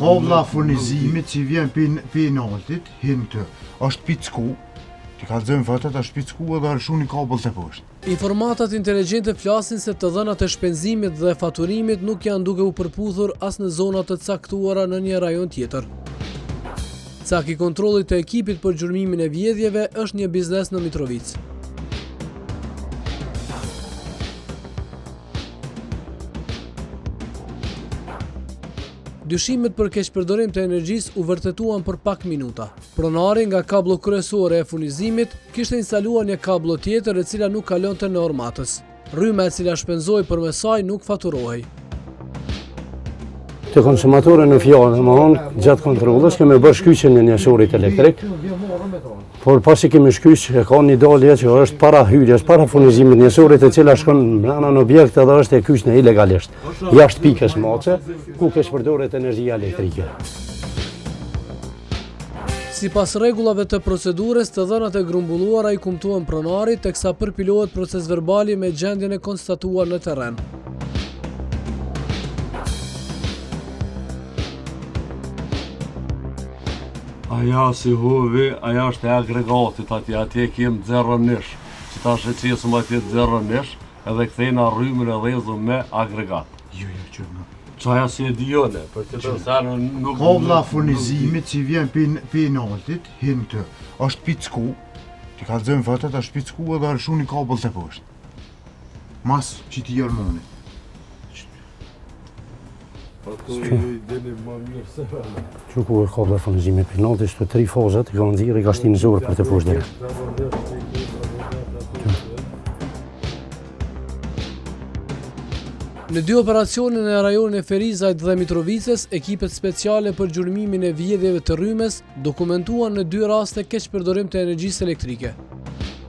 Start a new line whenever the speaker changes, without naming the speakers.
Kabla furnizimit që vjen për naltit, hinë këtë, është picku, që ka zëmë fëtët, është picku edhe është një kabel të poshtë.
Informatat inteligjente flasin se të dhënat e shpenzimit dhe faturimit nuk janë duke u përputhur as në zonat të caktuara në një rajon tjetër. Cak i kontrollit të ekipit për gjurmimin e vjedhjeve është një biznes në Mitrovicë. Dyshimet për keqpërdorim të energjisë u vërtetuan për pak minuta. Pronari nga kablo kryesore e furnizimit kishte instaluar një kablo tjetër e cila nuk kalonte në orë matës. Rryma e cila shpenzoi përmes saj nuk faturohej.
Të konsumatorë në fjallë, gjatë kontrolës, kemi bërë shkyqen në njësorit elektrik, por pasi kemi shkyq, e ka një dalje që është para hyrjes, para furnizimit njësorit e cila shkon brenda në objekt edhe është e kyqne ilegalisht, jashtë pikës mace, ku keqpërdoret energjia elektrike.
Sipas rregullave të procedurës, të dhënat e grumbulluara i kumtuan pronarit, teksa përpilohet proces verbali me gjendjen e konstatuar në terren.
Aja si huvi, aja është e agregatit atje kemë zerrënish, që ta shëqesëm atje zerrënish, edhe këthejna rrymin e dhezën me agregat.
Jo, qërna.
Qaja si e dijone, për të tërsanë nuk...
Kabla furnizimit që vjen për naltit, hinë këtë, është picku, që ka zëmë fëtët, është picku edhe është një kabel të poshtë. Mas që ti jërmonit.
Që ku e kabla furnizimit për naltit, shtë 3 fazat, i ka nëzirë, i ka shtinë zorë për të poshtë dhe.
Në 2 operacionin e rajonin e Ferizajt dhe Mitrovicës, ekipet speciale për gjurmimin e vjedhjeve të rrymes dokumentuan në 2 raste keqpërdorim të energjisë elektrike.